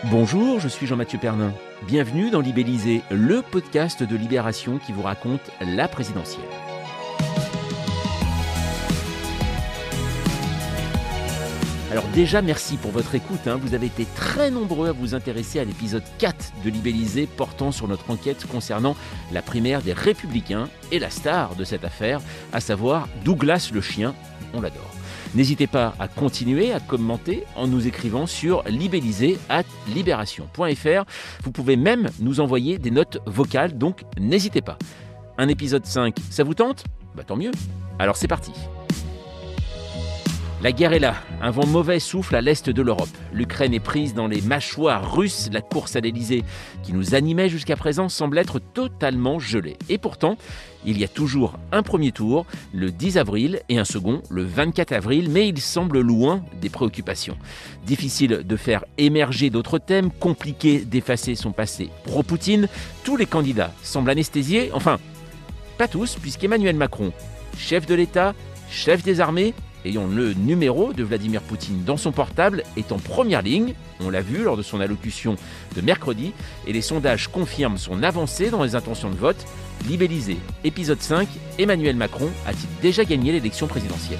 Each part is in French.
Bonjour, je suis Jean-Mathieu Pernin. Bienvenue dans Libellisé, le podcast de Libération qui vous raconte la présidentielle. Alors déjà, merci pour votre écoute. Vous avez été très nombreux à vous intéresser à l'épisode 4 de Libellisé portant sur notre enquête concernant la primaire des Républicains et la star de cette affaire, à savoir Douglas le chien. On l'adore. N'hésitez pas à continuer à commenter en nous écrivant sur libellisé@libération.fr. Vous pouvez même nous envoyer des notes vocales, donc n'hésitez pas. Un épisode 5, ça vous tente ? Tant mieux. Alors c'est parti. La guerre est là, un vent mauvais souffle à l'est de l'Europe. L'Ukraine est prise dans les mâchoires russes, la course à l'Elysée, qui nous animait jusqu'à présent, semble être totalement gelée. Et pourtant, il y a toujours un premier tour, le 10 avril, et un second, le 24 avril, mais il semble loin des préoccupations. Difficile de faire émerger d'autres thèmes, compliqué d'effacer son passé pro-Poutine. Tous les candidats semblent anesthésiés, enfin, pas tous, puisqu'Emmanuel Macron, chef de l'État, chef des armées, ayant le numéro de Vladimir Poutine dans son portable, est en première ligne. On l'a vu lors de son allocution de mercredi, et les sondages confirment son avancée dans les intentions de vote. Libellisé, épisode 5, Emmanuel Macron a-t-il déjà gagné l'élection présidentielle ?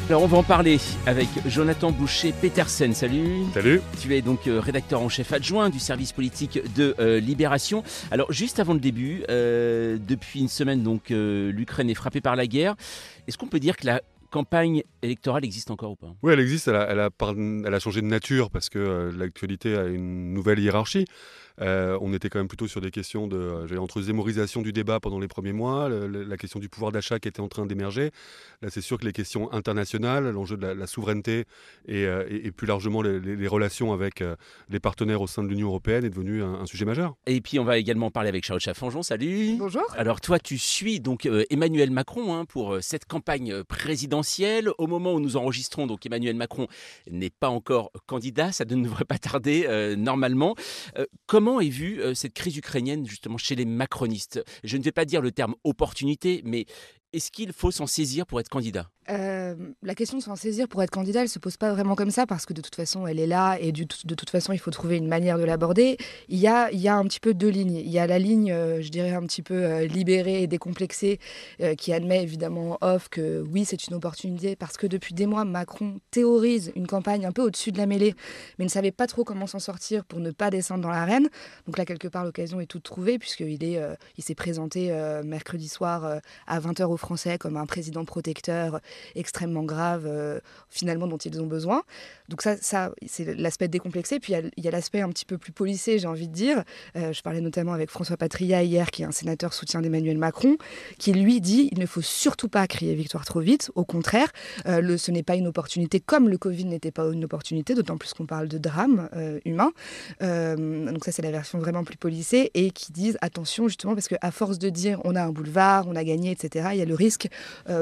Alors on va en parler avec Jonathan Boucher-Petersen. Salut. Salut. Tu es donc rédacteur en chef adjoint du service politique de Libération. Alors juste avant le début, depuis une semaine, donc l'Ukraine est frappée par la guerre. Est-ce qu'on peut dire que la campagne électorale existe encore ou pas ? Oui, elle existe, elle a changé de nature parce que l'actualité a une nouvelle hiérarchie. On était quand même plutôt sur des questions entre zémorisation du débat pendant les premiers mois, la question du pouvoir d'achat qui était en train d'émerger. Là, c'est sûr que les questions internationales, l'enjeu de la souveraineté et plus largement les relations avec les partenaires au sein de l'Union européenne est devenu un sujet majeur. Et puis on va également parler avec Charlotte Chaffanjon. Salut. Bonjour. Alors toi, tu suis donc Emmanuel Macron pour cette campagne présidentielle. Au moment où nous enregistrons, donc Emmanuel Macron n'est pas encore candidat, ça ne devrait pas tarder normalement. Comment est vue cette crise ukrainienne justement chez les macronistes ? Je ne vais pas dire le terme opportunité, mais est-ce qu'il faut s'en saisir pour être candidat ? La question de s'en saisir pour être candidat, elle ne se pose pas vraiment comme ça parce que de toute façon, elle est là et de toute façon, il faut trouver une manière de l'aborder. Il y a un petit peu deux lignes. Il y a la ligne, je dirais, un petit peu libérée et décomplexée qui admet évidemment en off que oui, c'est une opportunité parce que depuis des mois, Macron théorise une campagne un peu au-dessus de la mêlée mais ne savait pas trop comment s'en sortir pour ne pas descendre dans l'arène. Donc là, quelque part, l'occasion est toute trouvée puisqu'il s'est présenté mercredi soir à 20h aux Français comme un président protecteur extrêmement grave finalement dont ils ont besoin. Donc ça c'est l'aspect décomplexé. Puis il y a l'aspect un petit peu plus policé, j'ai envie de dire. Je parlais notamment avec François Patriat hier, qui est un sénateur soutien d'Emmanuel Macron, qui lui dit il ne faut surtout pas crier victoire trop vite. Au contraire, ce n'est pas une opportunité comme le Covid n'était pas une opportunité, d'autant plus qu'on parle de drame humain. Donc ça c'est la version vraiment plus policée et qui disent attention justement parce qu'à force de dire on a un boulevard, on a gagné, etc., il y a le risque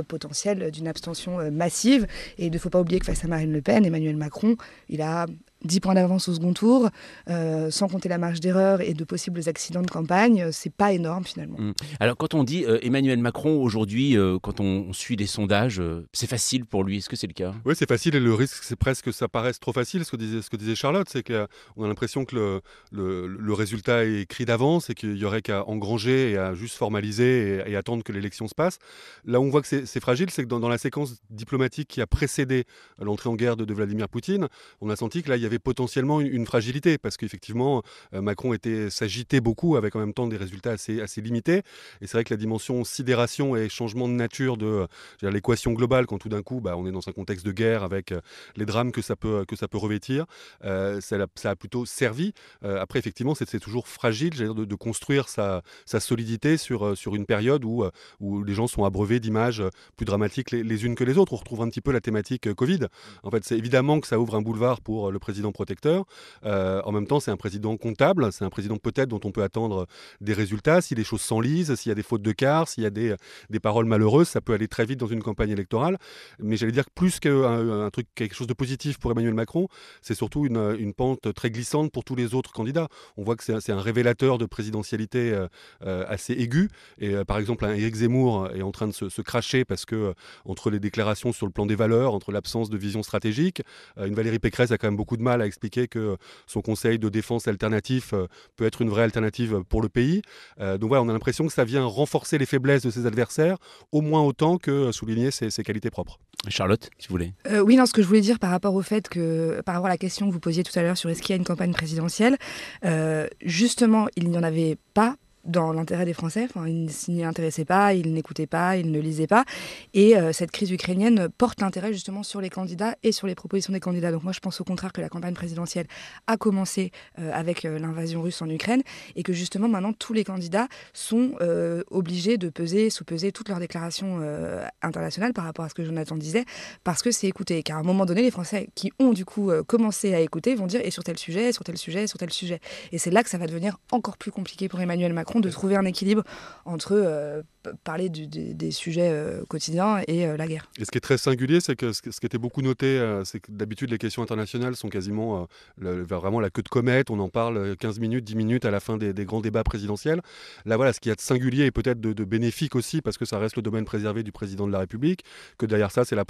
potentiel d'une abstention massive. Et il ne faut pas oublier que face à Marine Le Pen, Emmanuel Macron, il a 10 points d'avance au second tour, sans compter la marge d'erreur et de possibles accidents de campagne, c'est pas énorme finalement. Alors quand on dit Emmanuel Macron aujourd'hui, quand on suit les sondages, c'est facile pour lui, est-ce que c'est le cas ? Oui, c'est facile et le risque c'est presque que ça paraisse trop facile. Ce que disait Charlotte, c'est qu'on a l'impression que le résultat est écrit d'avance et qu'il y aurait qu'à engranger et à juste formaliser et attendre que l'élection se passe. Là où on voit que c'est fragile, c'est que dans la séquence diplomatique qui a précédé l'entrée en guerre de Vladimir Poutine, on a senti que là il y avait potentiellement une fragilité parce qu'effectivement Macron s'agitait beaucoup avec en même temps des résultats assez limités. Et c'est vrai que la dimension sidération et changement de nature de l'équation globale, quand tout d'un coup on est dans un contexte de guerre avec les drames que ça peut revêtir, ça a plutôt servi. Après effectivement c'est toujours fragile de construire sa solidité sur une période où les gens sont abreuvés d'images plus dramatiques les unes que les autres. On retrouve un petit peu la thématique Covid. En fait c'est évidemment que ça ouvre un boulevard pour le président président protecteur. En même temps, c'est un président comptable, c'est un président peut-être dont on peut attendre des résultats. Si les choses s'enlisent, s'il y a des fautes de quart, s'il y a des paroles malheureuses, ça peut aller très vite dans une campagne électorale. Mais j'allais dire que plus qu'un truc, quelque chose de positif pour Emmanuel Macron, c'est surtout une pente très glissante pour tous les autres candidats. On voit que c'est un révélateur de présidentialité assez aigu. Et par exemple, un Éric Zemmour est en train de se cracher parce que entre les déclarations sur le plan des valeurs, entre l'absence de vision stratégique, une Valérie Pécresse a quand même beaucoup de mal à expliquer que son conseil de défense alternatif peut être une vraie alternative pour le pays. Donc voilà, on a l'impression que ça vient renforcer les faiblesses de ses adversaires, au moins autant que souligner ses qualités propres. Charlotte, si vous voulez. Oui, non, ce que je voulais dire par rapport au fait que, par rapport à la question que vous posiez tout à l'heure sur est-ce qu'il y a une campagne présidentielle, justement, il n'y en avait pas dans l'intérêt des Français. Enfin, ils ne s'y intéressaient pas, ils n'écoutaient pas, ils ne lisaient pas. Et cette crise ukrainienne porte l'intérêt justement sur les candidats et sur les propositions des candidats. Donc moi, je pense au contraire que la campagne présidentielle a commencé avec l'invasion russe en Ukraine et que justement maintenant, tous les candidats sont obligés de sous-peser toutes leurs déclarations internationales par rapport à ce que Jonathan disait, parce que c'est écouté. Car à un moment donné, les Français qui ont du coup commencé à écouter vont dire et sur tel sujet, sur tel sujet, sur tel sujet. Et c'est là que ça va devenir encore plus compliqué pour Emmanuel Macron de trouver un équilibre entre parler des sujets quotidiens et la guerre. Et ce qui est très singulier, c'est que ce qui était beaucoup noté, c'est que d'habitude les questions internationales sont quasiment vraiment la queue de comète, on en parle 15 minutes, 10 minutes à la fin des grands débats présidentiels. Là voilà, ce qu'il y a de singulier et peut-être de bénéfique aussi, parce que ça reste le domaine préservé du président de la République, que derrière ça c'est la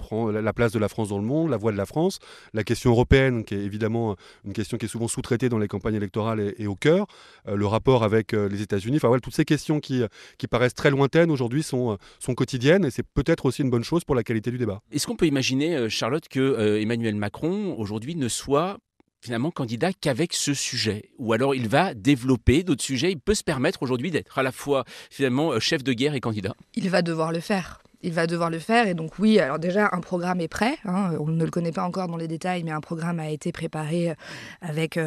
place de la France dans le monde, la voix de la France, la question européenne qui est évidemment une question qui est souvent sous-traitée dans les campagnes électorales et au cœur, le rapport avec les États-Unis, enfin voilà, toutes ces questions qui paraissent très lointaines aujourd'hui sont quotidiennes et c'est peut-être aussi une bonne chose pour la qualité du débat. Est-ce qu'on peut imaginer, Charlotte, que Emmanuel Macron aujourd'hui ne soit finalement candidat qu'avec ce sujet, ou alors il va développer d'autres sujets, il peut se permettre aujourd'hui d'être à la fois finalement chef de guerre et candidat? Il va devoir le faire. Il va devoir le faire et donc oui, alors déjà un programme est prêt, on ne le connaît pas encore dans les détails, mais un programme a été préparé avec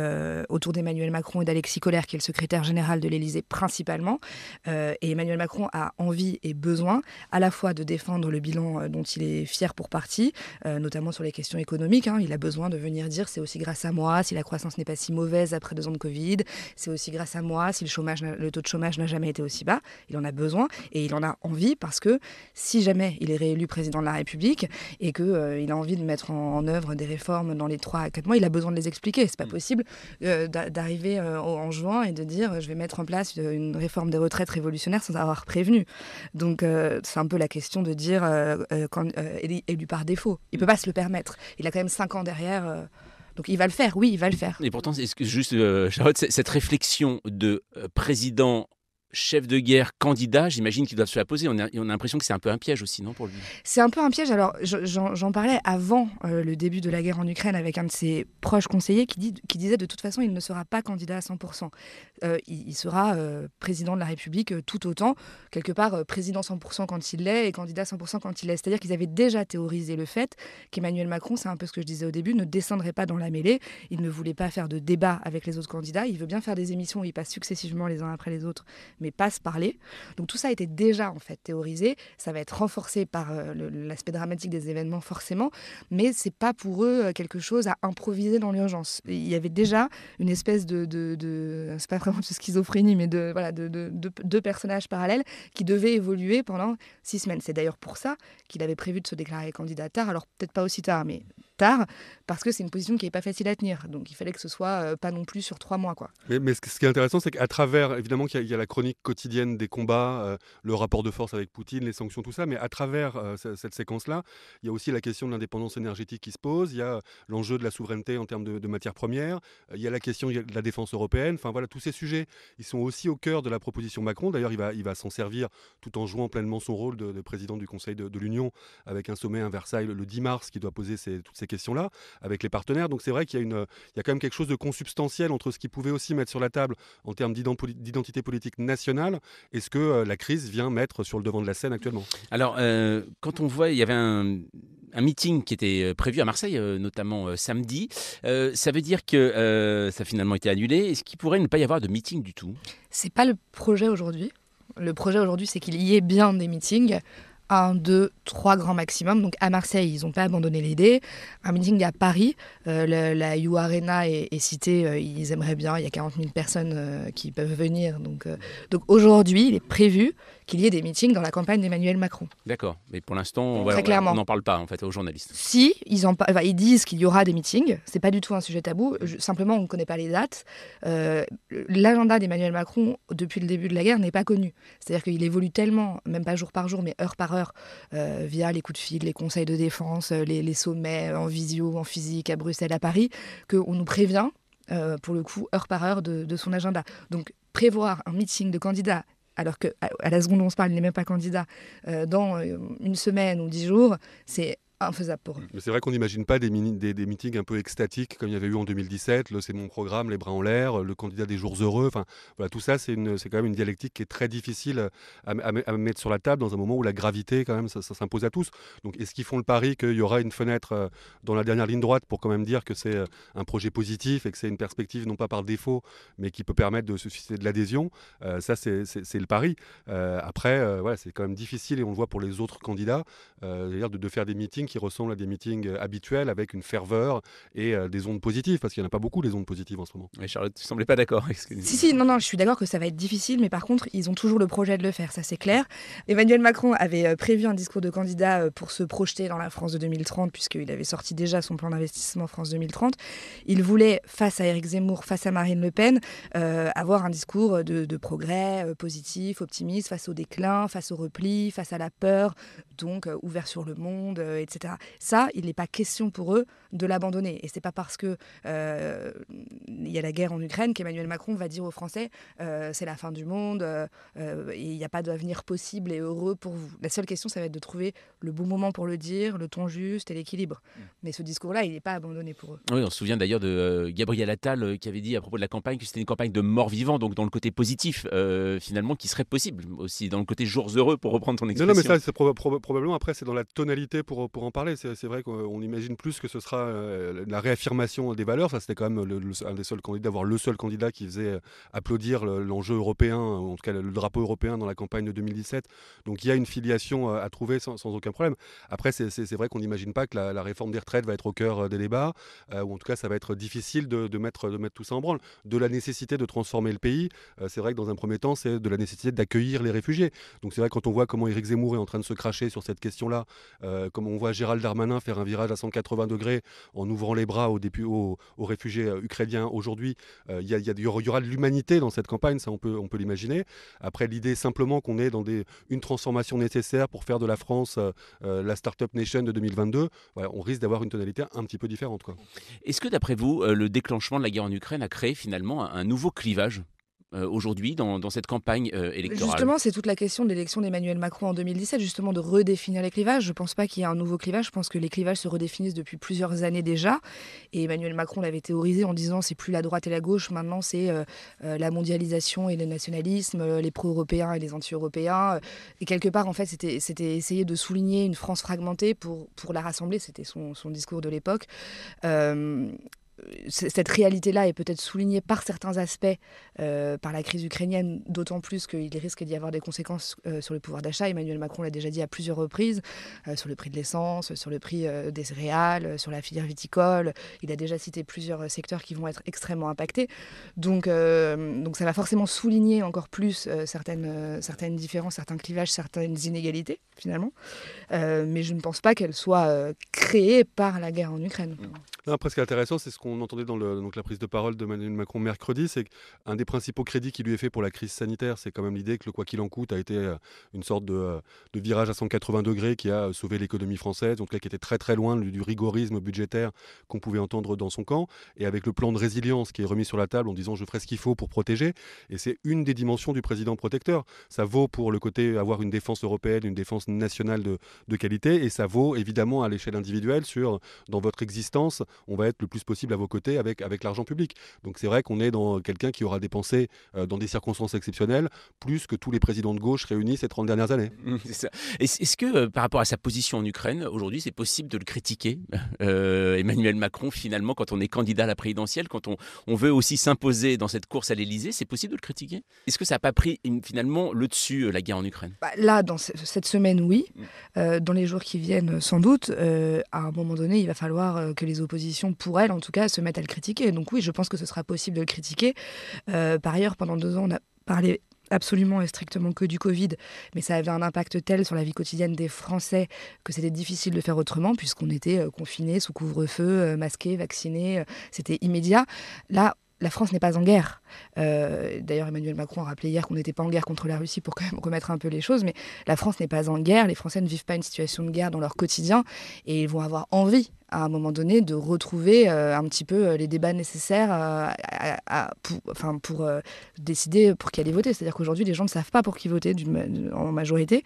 autour d'Emmanuel Macron et d'Alexis Collère qui est le secrétaire général de l'Élysée principalement, et Emmanuel Macron a envie et besoin à la fois de défendre le bilan dont il est fier pour partie, notamment sur les questions économiques, il a besoin de venir dire c'est aussi grâce à moi si la croissance n'est pas si mauvaise après 2 ans de Covid, c'est aussi grâce à moi si le taux de chômage n'a jamais été aussi bas, il en a besoin et il en a envie parce que si jamais il est réélu président de la République et qu'il a envie de mettre en œuvre des réformes dans les 3 à 4 mois, il a besoin de les expliquer. C'est pas possible d'arriver en juin et de dire je vais mettre en place une réforme des retraites révolutionnaire sans avoir prévenu. Donc c'est un peu la question de dire élu par défaut. Il peut pas se le permettre. Il a quand même 5 ans derrière. Donc il va le faire, oui, il va le faire. Et pourtant, est-ce que juste, Charlotte, cette réflexion de président chef de guerre, candidat, j'imagine qu'ils doivent se la poser. On a l'impression que c'est un peu un piège aussi, non, pour lui? C'est un peu un piège. Alors, j'en parlais avant le début de la guerre en Ukraine avec un de ses proches conseillers qui disait de toute façon, il ne sera pas candidat à 100%. Il sera président de la République tout autant, quelque part président 100% quand il l'est et candidat 100% quand il l'est. C'est-à-dire qu'ils avaient déjà théorisé le fait qu'Emmanuel Macron, c'est un peu ce que je disais au début, ne descendrait pas dans la mêlée. Il ne voulait pas faire de débat avec les autres candidats. Il veut bien faire des émissions où il passe successivement les uns après les autres, mais pas se parler. Donc tout ça a été déjà en fait théorisé. Ça va être renforcé par l'aspect dramatique des événements forcément, mais c'est pas pour eux quelque chose à improviser dans l'urgence. Il y avait déjà une espèce de c'est pas vraiment de schizophrénie, mais de personnages parallèles qui devaient évoluer pendant 6 semaines. C'est d'ailleurs pour ça qu'il avait prévu de se déclarer candidat tard. Alors peut-être pas aussi tard, mais tard, parce que c'est une position qui n'est pas facile à tenir. Donc il fallait que ce soit pas non plus sur 3 mois. Quoi. Mais ce qui est intéressant, c'est qu'à travers, évidemment qu'il y a la chronique quotidienne des combats, le rapport de force avec Poutine, les sanctions, tout ça, mais à travers cette séquence-là, il y a aussi la question de l'indépendance énergétique qui se pose, il y a l'enjeu de la souveraineté en termes de matières premières, il y a la question de la défense européenne, enfin voilà, tous ces sujets, ils sont aussi au cœur de la proposition Macron. D'ailleurs, il va s'en servir tout en jouant pleinement son rôle de président du Conseil de l'Union, avec un sommet à Versailles le 10 mars qui doit poser toutes ces questions-là, avec les partenaires. Donc c'est vrai qu'il y a quand même quelque chose de consubstantiel entre ce qu'il pouvait aussi mettre sur la table en termes d'identité politique nationale et ce que la crise vient mettre sur le devant de la scène actuellement. Alors, quand on voit, il y avait un meeting qui était prévu à Marseille, notamment samedi. Ça veut dire que ça a finalement été annulé. Est-ce qu'il pourrait ne pas y avoir de meeting du tout? C'est pas le projet aujourd'hui. Le projet aujourd'hui, c'est qu'il y ait bien des meetings 1, 2, 3 grands maximum. Donc à Marseille, ils n'ont pas abandonné l'idée. Un meeting à Paris, la U Arena est citée, ils aimeraient bien, il y a 40 000 personnes qui peuvent venir. Donc aujourd'hui, il est prévu qu'il y ait des meetings dans la campagne d'Emmanuel Macron. D'accord, mais pour l'instant, Très clairement. On n'en parle pas en fait aux journalistes. Si, ils disent qu'il y aura des meetings, c'est pas du tout un sujet tabou, simplement on ne connaît pas les dates. L'agenda d'Emmanuel Macron, depuis le début de la guerre, n'est pas connu. C'est-à-dire qu'il évolue tellement, même pas jour par jour, mais heure par heure, via les coups de fil, les conseils de défense, les sommets en visio, en physique, à Bruxelles, à Paris, qu'on nous prévient, pour le coup, heure par heure de son agenda. Donc prévoir un meeting de candidats alors qu'à la seconde où on se parle, il n'est même pas candidat, dans une semaine ou 10 jours, c'est infaisable pour eux. Mais c'est vrai qu'on n'imagine pas des meetings un peu extatiques comme il y avait eu en 2017, le c'est mon programme, les bras en l'air, le candidat des jours heureux, enfin voilà, tout ça c'est quand même une dialectique qui est très difficile à mettre sur la table dans un moment où la gravité quand même ça s'impose à tous. Donc est-ce qu'ils font le pari qu'il y aura une fenêtre dans la dernière ligne droite pour quand même dire que c'est un projet positif et que c'est une perspective non pas par défaut mais qui peut permettre de susciter de l'adhésion, ça c'est le pari. Après voilà, c'est quand même difficile et on le voit pour les autres candidats de faire des meetings qui ressemblent à des meetings habituels avec une ferveur et des ondes positives, parce qu'il n'y en a pas beaucoup les ondes positives en ce moment. Mais Charlotte, tu ne semblais pas d'accord avec ce que Si, non, je suis d'accord que ça va être difficile, mais par contre, ils ont toujours le projet de le faire, ça c'est clair. Emmanuel Macron avait prévu un discours de candidat pour se projeter dans la France de 2030, puisqu'il avait sorti déjà son plan d'investissement France 2030. Il voulait, face à Éric Zemmour, face à Marine Le Pen, avoir un discours de progrès, positif, optimiste, face au déclin, face au repli, face à la peur, donc ouvert sur le monde, etc. Ça, il n'est pas question pour eux de l'abandonner. Et c'est pas parce que il y a la guerre en Ukraine qu'Emmanuel Macron va dire aux Français c'est la fin du monde et il n'y a pas d'avenir possible et heureux pour vous. La seule question, ça va être de trouver le bon moment pour le dire, le ton juste et l'équilibre. Mais ce discours-là, il n'est pas abandonné pour eux. Oui, on se souvient d'ailleurs de Gabriel Attal qui avait dit à propos de la campagne que c'était une campagne de mort-vivant, donc dans le côté positif finalement qui serait possible aussi, dans le côté jours heureux pour reprendre ton expression. Non, mais ça c'est probablement après c'est dans la tonalité pour en parler. C'est vrai qu'on imagine plus que ce sera la réaffirmation des valeurs. Ça, c'était quand même un des seuls candidats, voire le seul candidat qui faisait applaudir l'enjeu européen, en tout cas le drapeau européen dans la campagne de 2017. Donc il y a une filiation à trouver sans aucun problème. Après, c'est vrai qu'on n'imagine pas que la réforme des retraites va être au cœur des débats, ou en tout cas ça va être difficile de mettre tout ça en branle. De la nécessité de transformer le pays, c'est vrai que dans un premier temps, c'est de la nécessité d'accueillir les réfugiés. Donc c'est vrai quand on voit comment Éric Zemmour est en train de se cracher sur cette question-là, comme on voit Gérald Darmanin faire un virage à 180 degrés en ouvrant les bras aux réfugiés ukrainiens aujourd'hui, il y aura de l'humanité dans cette campagne, ça on peut l'imaginer. Après, l'idée simplement qu'on est dans une transformation nécessaire pour faire de la France la Startup Nation de 2022, voilà, on risque d'avoir une tonalité un petit peu différente, quoi. Est-ce que d'après vous, le déclenchement de la guerre en Ukraine a créé finalement un nouveau clivage aujourd'hui dans cette campagne électorale? Justement, c'est toute la question de l'élection d'Emmanuel Macron en 2017, justement de redéfinir les clivages. Je ne pense pas qu'il y ait un nouveau clivage, je pense que les clivages se redéfinissent depuis plusieurs années déjà. Et Emmanuel Macron l'avait théorisé en disant c'est plus la droite et la gauche, maintenant c'est la mondialisation et le nationalisme, les pro-européens et les anti-européens. Et quelque part, en fait, c'était essayer de souligner une France fragmentée pour la rassembler, c'était son discours de l'époque. Cette réalité-là est peut-être soulignée par certains aspects par la crise ukrainienne, d'autant plus qu'il risque d'y avoir des conséquences sur le pouvoir d'achat. Emmanuel Macron l'a déjà dit à plusieurs reprises, sur le prix de l'essence, sur le prix des céréales, sur la filière viticole. Il a déjà cité plusieurs secteurs qui vont être extrêmement impactés. Donc ça va forcément souligner encore plus certaines différences, certains clivages, certaines inégalités, finalement. Mais je ne pense pas qu'elles soient créées par la guerre en Ukraine. Non, après, ce qui est intéressant, c'est ce qu'on entendait dans la prise de parole d'Emmanuel Macron mercredi, c'est qu'un des principaux crédits qui lui est fait pour la crise sanitaire, c'est quand même l'idée que le quoi qu'il en coûte a été une sorte de virage à 180 degrés qui a sauvé l'économie française, donc là qui était très très loin du rigorisme budgétaire qu'on pouvait entendre dans son camp, et avec le plan de résilience qui est remis sur la table en disant je ferai ce qu'il faut pour protéger, et c'est une des dimensions du président protecteur. Ça vaut pour le côté avoir une défense européenne, une défense nationale de qualité, et ça vaut évidemment à l'échelle individuelle dans votre existence, on va être le plus possible à vos côtés avec l'argent public. Donc c'est vrai qu'on est dans quelqu'un qui aura dépensé dans des circonstances exceptionnelles plus que tous les présidents de gauche réunis ces 30 dernières années. C'est ça. Est-ce que par rapport à sa position en Ukraine, aujourd'hui, c'est possible de le critiquer, Emmanuel Macron, finalement, quand on est candidat à la présidentielle, quand on veut aussi s'imposer dans cette course à l'Élysée, c'est possible de le critiquer? Est-ce que ça n'a pas pris finalement le dessus, la guerre en Ukraine? Là, dans cette semaine, oui. Dans les jours qui viennent, sans doute, à un moment donné, il va falloir que les oppositions, pour elles en tout cas, se mettent à le critiquer. Donc oui, je pense que ce sera possible de le critiquer. Par ailleurs, pendant 2 ans, on a parlé absolument et strictement que du Covid, mais ça avait un impact tel sur la vie quotidienne des Français que c'était difficile de faire autrement, puisqu'on était confinés, sous couvre-feu, masqués, vaccinés, c'était immédiat. Là, la France n'est pas en guerre. D'ailleurs, Emmanuel Macron a rappelé hier qu'on n'était pas en guerre contre la Russie pour quand même remettre un peu les choses, mais la France n'est pas en guerre, les Français ne vivent pas une situation de guerre dans leur quotidien, et ils vont avoir envie, à un moment donné, de retrouver un petit peu les débats nécessaires pour décider pour qui aller voter. C'est-à-dire qu'aujourd'hui, les gens ne savent pas pour qui voter en majorité.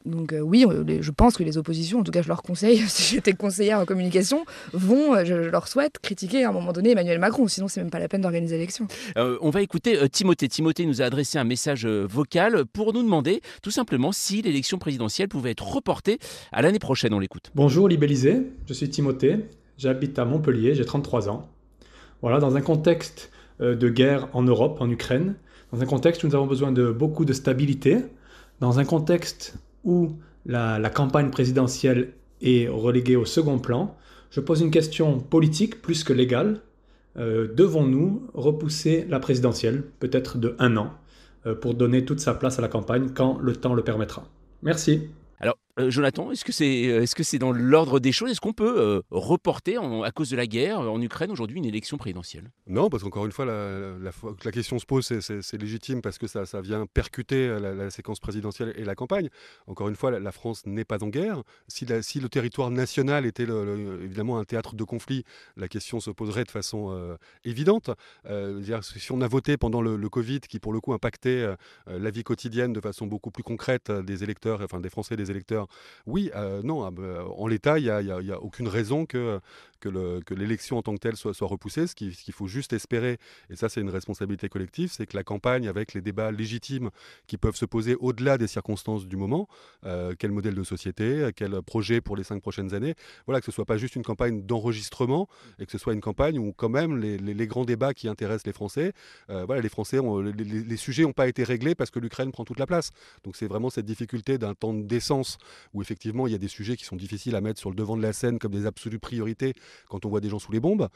Donc oui, je pense que les oppositions, en tout cas je leur conseille, si j'étais conseillère en communication, je leur souhaite critiquer à un moment donné Emmanuel Macron, sinon c'est même pas la peine d'organiser l'élection. On va écouter Timothée. Timothée nous a adressé un message vocal pour nous demander tout simplement si l'élection présidentielle pouvait être reportée à l'année prochaine. On l'écoute. Bonjour Libellisé, je suis Timothée, j'habite à Montpellier, j'ai 33 ans. Voilà, dans un contexte de guerre en Europe, en Ukraine, dans un contexte où nous avons besoin de beaucoup de stabilité, dans un contexte où la campagne présidentielle est reléguée au second plan, je pose une question politique plus que légale. Devons-nous repousser la présidentielle, peut-être de 1 an, pour donner toute sa place à la campagne quand le temps le permettra? Merci. Alors, Jonathan, est-ce que c'est dans l'ordre des choses? Est-ce qu'on peut reporter, à cause de la guerre en Ukraine, aujourd'hui, une élection présidentielle? Non, parce qu'encore une fois, la question se pose, c'est légitime parce que ça vient percuter la séquence présidentielle et la campagne. Encore une fois, la France n'est pas en guerre. Si le territoire national était évidemment un théâtre de conflit, la question se poserait de façon évidente. Si on a voté pendant le Covid, qui pour le coup impactait la vie quotidienne de façon beaucoup plus concrète des électeurs, enfin des Français, des électeurs, oui, non, en l'état, il n'y a aucune raison que l'élection en tant que telle soit repoussée. Ce qu'il faut juste espérer, et ça c'est une responsabilité collective, c'est que la campagne, avec les débats légitimes qui peuvent se poser au-delà des circonstances du moment, quel modèle de société, quel projet pour les 5 prochaines années, voilà, que ce ne soit pas juste une campagne d'enregistrement, et que ce soit une campagne où quand même les grands débats qui intéressent les Français, voilà, les Français, les sujets n'ont pas été réglés parce que l'Ukraine prend toute la place. Donc c'est vraiment cette difficulté d'un temps d'essence où effectivement il y a des sujets qui sont difficiles à mettre sur le devant de la scène comme des absolues priorités quand on voit des gens sous les bombes,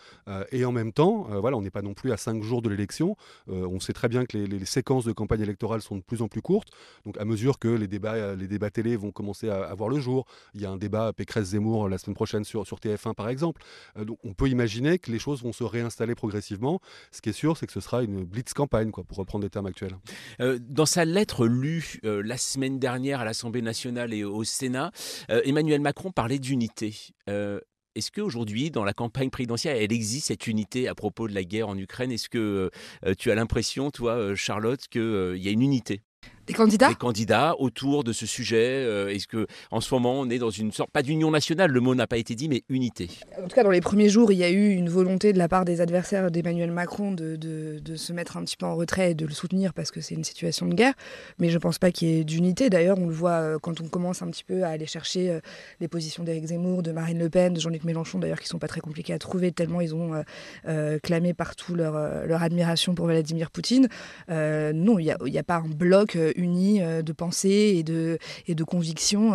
et en même temps, voilà, on n'est pas non plus à 5 jours de l'élection. On sait très bien que les séquences de campagne électorale sont de plus en plus courtes, donc à mesure que les débats télé vont commencer à voir le jour, il y a un débat Pécresse-Zemmour la semaine prochaine sur TF1 par exemple, donc on peut imaginer que les choses vont se réinstaller progressivement. Ce qui est sûr, c'est que ce sera une blitz campagne, quoi, pour reprendre des termes actuels. Dans sa lettre lue la semaine dernière à l'Assemblée nationale et au Sénat, Emmanuel Macron parlait d'unité. Est-ce qu'aujourd'hui, dans la campagne présidentielle, elle existe cette unité à propos de la guerre en Ukraine? Est-ce que tu as l'impression, toi, Charlotte, qu'il y a une unité des candidats autour de ce sujet? Est-ce qu'en ce moment, on est dans une sorte, pas d'union nationale, le mot n'a pas été dit, mais unité? En tout cas, dans les premiers jours, il y a eu une volonté de la part des adversaires d'Emmanuel Macron de se mettre un petit peu en retrait et de le soutenir parce que c'est une situation de guerre. Mais je ne pense pas qu'il y ait d'unité. D'ailleurs, on le voit quand on commence un petit peu à aller chercher les positions d'Éric Zemmour, de Marine Le Pen, de Jean-Luc Mélenchon, d'ailleurs, qui ne sont pas très compliquées à trouver, tellement ils ont clamé partout leur admiration pour Vladimir Poutine. Non, il n'y a pas un bloc uni de pensée et de conviction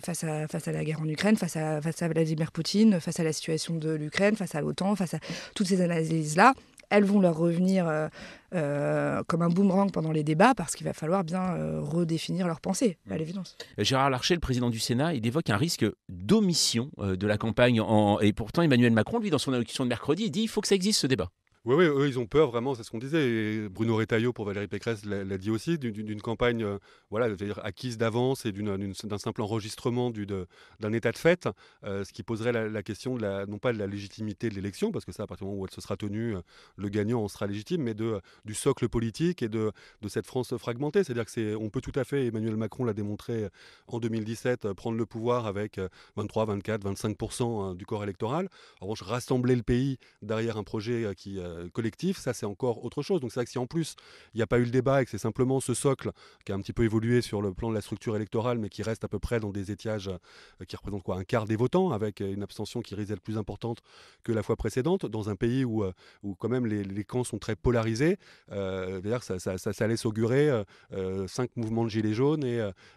face à la guerre en Ukraine, face à Vladimir Poutine, face à la situation de l'Ukraine, face à l'OTAN, face à toutes ces analyses-là. Elles vont leur revenir comme un boomerang pendant les débats parce qu'il va falloir bien redéfinir leur pensée, à l'évidence. Gérard Larcher, le président du Sénat, il évoque un risque d'omission de la campagne. Et pourtant, Emmanuel Macron, lui, dans son allocution de mercredi, il dit qu'il faut que ça existe ce débat. Oui, oui, eux, ils ont peur vraiment, c'est ce qu'on disait. Et Bruno Retailleau pour Valérie Pécresse l'a dit aussi, d'une campagne voilà, c'est-à-dire acquise d'avance et d'un simple enregistrement d'un état de fait, ce qui poserait la question non pas de la légitimité de l'élection, parce que ça, à partir du moment où elle se sera tenue, le gagnant en sera légitime, mais du socle politique et de cette France fragmentée. C'est-à-dire on peut tout à fait, Emmanuel Macron l'a démontré en 2017, prendre le pouvoir avec 23, 24, 25% du corps électoral. En revanche, rassembler le pays derrière un projet collectif, ça c'est encore autre chose. Donc c'est vrai que si en plus il n'y a pas eu le débat et que c'est simplement ce socle qui a un petit peu évolué sur le plan de la structure électorale, mais qui reste à peu près dans des étiages qui représentent un quart des votants, avec une abstention qui risque d'être plus importante que la fois précédente, dans un pays où quand même les camps sont très polarisés, c'est-à-dire que ça laisse augurer 5 mouvements de gilets jaunes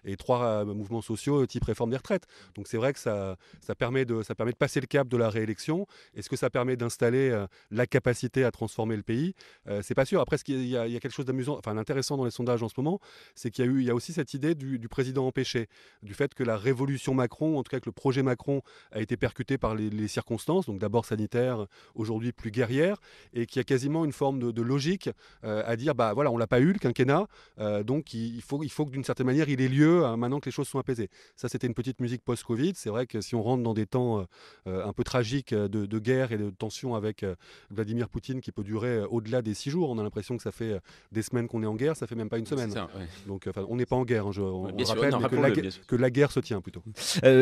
et 3 mouvements sociaux type réforme des retraites. Donc c'est vrai que ça permet de passer le cap de la réélection. Est-ce que ça permet d'installer la capacité à transformer le pays? C'est pas sûr. Après, il y a quelque chose d'amusant, enfin d'intéressant dans les sondages en ce moment, c'est qu'il y a aussi cette idée du président empêché, du fait que la révolution Macron, en tout cas que le projet Macron a été percuté par les circonstances, donc d'abord sanitaire, aujourd'hui plus guerrière, et qu'il y a quasiment une forme de logique à dire, bah voilà, on l'a pas eu le quinquennat, donc il faut que d'une certaine manière il ait lieu maintenant que les choses sont apaisées. Ça, c'était une petite musique post-Covid. C'est vrai que si on rentre dans des temps un peu tragiques de guerre et de tension avec Vladimir Poutine qui peut durer au-delà des 6 jours, on a l'impression que ça fait des semaines qu'on est en guerre, ça fait même pas une semaine. Ça, ouais. Donc on n'est pas en guerre, on sûr, rappelle, mais que la guerre se tient plutôt.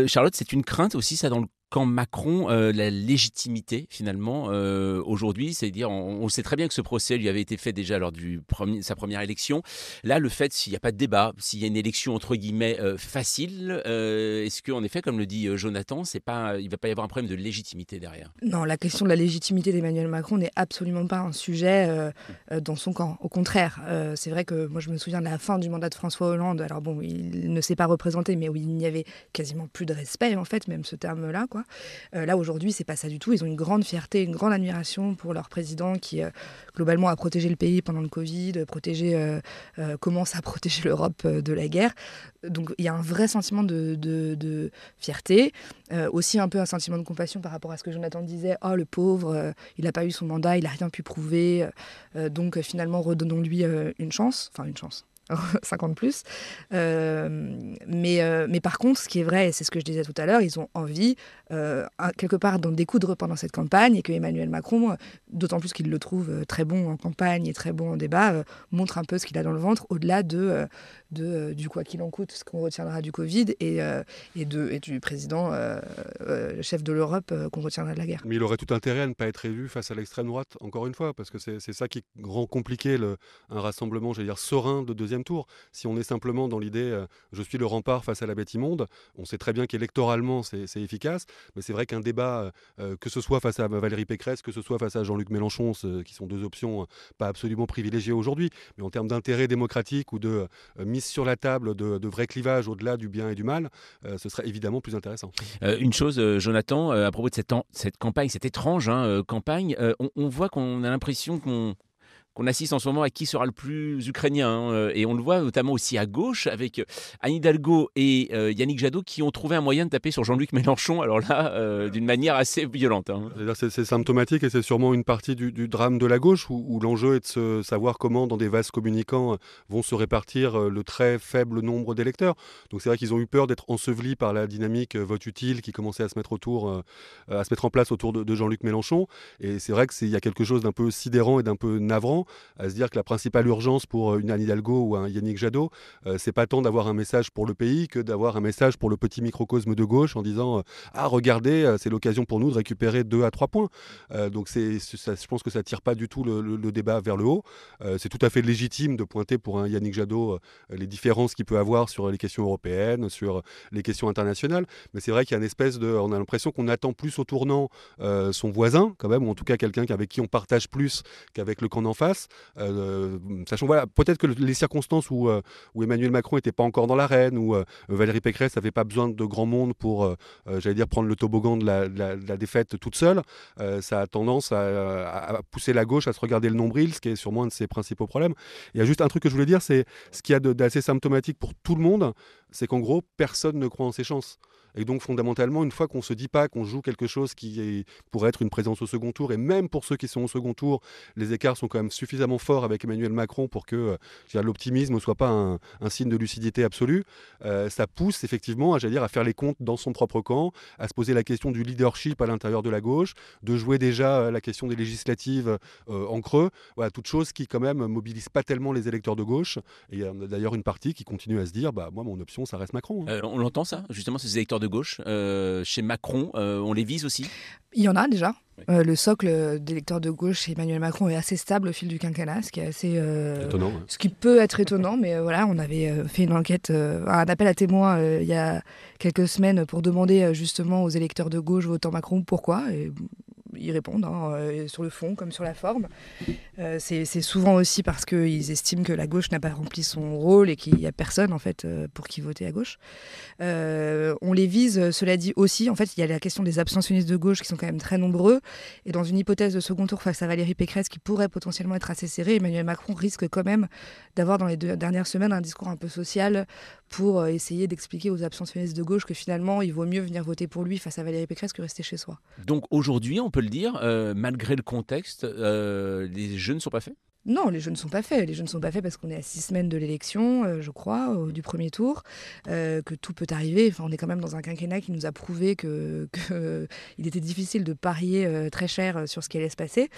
Charlotte, c'est une crainte aussi, ça, dans le camp Macron, la légitimité finalement aujourd'hui, c'est-à-dire on sait très bien que ce procès lui avait été fait déjà lors de sa première élection. Là, le fait, s'il n'y a pas de débat, s'il y a une élection entre guillemets facile, est-ce qu'en effet, comme le dit Jonathan, il ne va pas y avoir un problème de légitimité derrière? Non, la question de la légitimité d'Emmanuel Macron n'est absolument pas un sujet dans son camp. Au contraire, c'est vrai que moi je me souviens de la fin du mandat de François Hollande. Alors bon, il ne s'est pas représenté, mais où il n'y avait quasiment plus de respect en fait, même ce terme-là, quoi. Là aujourd'hui, c'est pas ça du tout. Ils ont une grande fierté, une grande admiration pour leur président qui globalement a protégé le pays pendant le Covid, commence à protéger l'Europe de la guerre. Donc il y a un vrai sentiment de fierté, aussi un peu un sentiment de compassion par rapport à ce que Jonathan disait. Oh le pauvre, il n'a pas eu son mandat, il n'a rien pu prouver, donc finalement redonnons-lui une chance, 50 plus. Mais par contre, ce qui est vrai, et c'est ce que je disais tout à l'heure, ils ont envie, quelque part, d'en découdre pendant cette campagne, et que Emmanuel Macron, d'autant plus qu'il le trouve très bon en campagne et très bon en débat, montre un peu ce qu'il a dans le ventre, au-delà du quoi qu'il en coûte, ce qu'on retiendra du Covid, et du président chef de l'Europe qu'on retiendra de la guerre. Mais il aurait tout intérêt à ne pas être élu face à l'extrême droite, encore une fois, parce que c'est ça qui rend compliqué un rassemblement, j'allais dire, serein de deuxième tour. Si on est simplement dans l'idée je suis le rempart face à la bête immonde, on sait très bien qu'électoralement c'est efficace, mais c'est vrai qu'un débat, que ce soit face à Valérie Pécresse, que ce soit face à Jean-Luc Mélenchon, qui sont deux options pas absolument privilégiées aujourd'hui, mais en termes d'intérêt démocratique ou de mise sur la table de vrais clivages au-delà du bien et du mal, ce serait évidemment plus intéressant. Une chose, Jonathan, à propos de cette campagne, cette étrange campagne, on voit qu'on a l'impression qu'on assiste en ce moment à qui sera le plus ukrainien. Et on le voit notamment aussi à gauche avec Anne Hidalgo et Yannick Jadot qui ont trouvé un moyen de taper sur Jean-Luc Mélenchon, alors là, d'une manière assez violente. C'est symptomatique et c'est sûrement une partie du drame de la gauche où l'enjeu est de savoir comment, dans des vases communicants, vont se répartir le très faible nombre d'électeurs. Donc c'est vrai qu'ils ont eu peur d'être ensevelis par la dynamique vote utile qui commençait à se mettre en place autour de Jean-Luc Mélenchon. Et c'est vrai qu'il y a quelque chose d'un peu sidérant et d'un peu navrant à se dire que la principale urgence pour une Anne Hidalgo ou un Yannick Jadot, c'est pas tant d'avoir un message pour le pays que d'avoir un message pour le petit microcosme de gauche en disant ah regardez, c'est l'occasion pour nous de récupérer 2 à 3 points. Donc je pense que ça tire pas du tout le débat vers le haut. C'est tout à fait légitime de pointer pour un Yannick Jadot les différences qu'il peut avoir sur les questions européennes, sur les questions internationales. Mais c'est vrai qu'il y a une espèce on a l'impression qu'on attend plus au tournant son voisin quand même, ou en tout cas quelqu'un avec qui on partage plus qu'avec le camp d'en face. Sachant voilà, peut-être que les circonstances où Emmanuel Macron n'était pas encore dans l'arène, où Valérie Pécresse n'avait pas besoin de grand monde pour, j'allais dire, prendre le toboggan de la défaite toute seule, ça a tendance à pousser la gauche à se regarder le nombril, ce qui est sûrement un de ses principaux problèmes. Il y a juste un truc que je voulais dire, c'est ce qu'il y a d'assez symptomatique pour tout le monde, c'est qu'en gros, personne ne croit en ses chances. Et donc fondamentalement, une fois qu'on ne se dit pas qu'on joue quelque chose pourrait être une présence au second tour, et même pour ceux qui sont au second tour, les écarts sont quand même suffisamment forts avec Emmanuel Macron pour que l'optimisme ne soit pas un signe de lucidité absolue, ça pousse effectivement à faire les comptes dans son propre camp, à se poser la question du leadership à l'intérieur de la gauche, de jouer déjà la question des législatives en creux, voilà, toutes choses qui quand même mobilisent pas tellement les électeurs de gauche. Et il y a d'ailleurs une partie qui continue à se dire, moi mon option ça reste Macron. On l'entend ça, justement, ces électeurs de gauche, chez Macron, on les vise aussi? Il y en a déjà. Le socle d'électeurs de gauche chez Emmanuel Macron est assez stable au fil du quinquennat, ce qui est assez étonnant. Ouais. Ce qui peut être étonnant, mais voilà, on avait fait une enquête, un appel à témoins il y a quelques semaines pour demander justement aux électeurs de gauche votant Macron pourquoi. Et ils répondent sur le fond comme sur la forme. C'est souvent aussi parce qu'ils estiment que la gauche n'a pas rempli son rôle et qu'il n'y a personne en fait pour qui voter à gauche. On les vise, cela dit aussi, en fait il y a la question des abstentionnistes de gauche qui sont quand même très nombreux, et dans une hypothèse de second tour face à Valérie Pécresse qui pourrait potentiellement être assez serrée, Emmanuel Macron risque quand même d'avoir dans les 2 dernières semaines un discours un peu social pour essayer d'expliquer aux abstentionnistes de gauche que finalement il vaut mieux venir voter pour lui face à Valérie Pécresse que rester chez soi. Donc aujourd'hui, on peut le dire, malgré le contexte, les jeux ne sont pas faits? Non, les jeux ne sont pas faits. Les jeux ne sont pas faits parce qu'on est à 6 semaines de l'élection, je crois, du premier tour, que tout peut arriver. Enfin, on est quand même dans un quinquennat qui nous a prouvé qu'il était difficile de parier très cher sur ce qui allait se passer.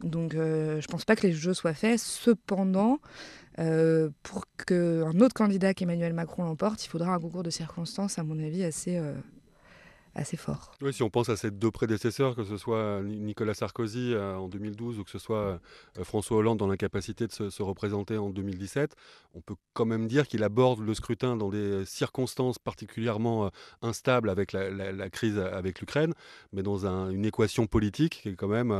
Donc je ne pense pas que les jeux soient faits. Cependant, pour qu'un autre candidat qu'Emmanuel Macron l'emporte, il faudra un concours de circonstances, à mon avis, assez fort. Oui, si on pense à ces 2 prédécesseurs, que ce soit Nicolas Sarkozy en 2012 ou que ce soit François Hollande dans l'incapacité de se représenter en 2017, on peut quand même dire qu'il aborde le scrutin dans des circonstances particulièrement instables avec la crise avec l'Ukraine, mais dans une équation politique qui est quand même,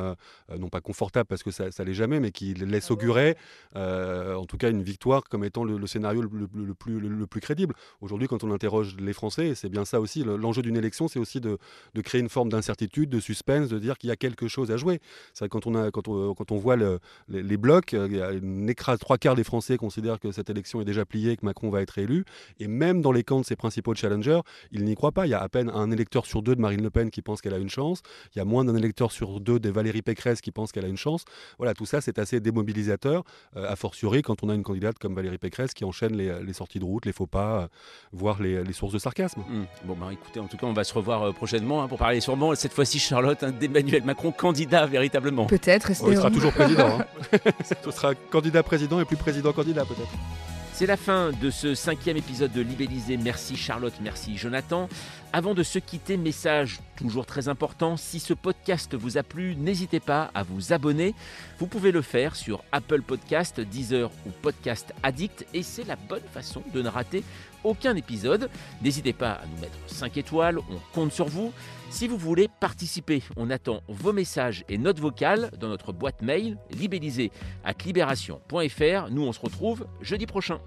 non pas confortable parce que ça l'est jamais, mais qui laisse augurer en tout cas une victoire comme étant le scénario le plus crédible. Aujourd'hui, quand on interroge les Français, et c'est bien ça aussi, l'enjeu d'une élection, c'est aussi de créer une forme d'incertitude, de suspense, de dire qu'il y a quelque chose à jouer. C'est vrai que quand on voit les blocs, il y a une écrase, 3/4 des Français considèrent que cette élection est déjà pliée, que Macron va être élu, et même dans les camps de ses principaux challengers, ils n'y croient pas. Il y a à peine un électeur sur 2 de Marine Le Pen qui pense qu'elle a une chance, il y a moins d'un électeur sur 2 de Valérie Pécresse qui pense qu'elle a une chance. Voilà, tout ça c'est assez démobilisateur, a fortiori quand on a une candidate comme Valérie Pécresse qui enchaîne les sorties de route, les faux pas, voire les sources de sarcasme. Bon, écoutez, en tout cas on va se revoir prochainement pour parler sûrement, cette fois-ci Charlotte, d'Emmanuel Macron candidat véritablement. Peut-être. Il sera toujours président. Ce sera candidat président et plus président candidat peut-être. C'est la fin de ce 5e épisode de Libellisé. Merci Charlotte, merci Jonathan. Avant de se quitter, message toujours très important, si ce podcast vous a plu, n'hésitez pas à vous abonner. Vous pouvez le faire sur Apple Podcast, Deezer ou Podcast Addict, et c'est la bonne façon de ne rater aucun épisode. N'hésitez pas à nous mettre 5 étoiles, on compte sur vous. Si vous voulez participer, on attend vos messages et notes vocales dans notre boîte mail libellisé@libération.fr. Nous, on se retrouve jeudi prochain.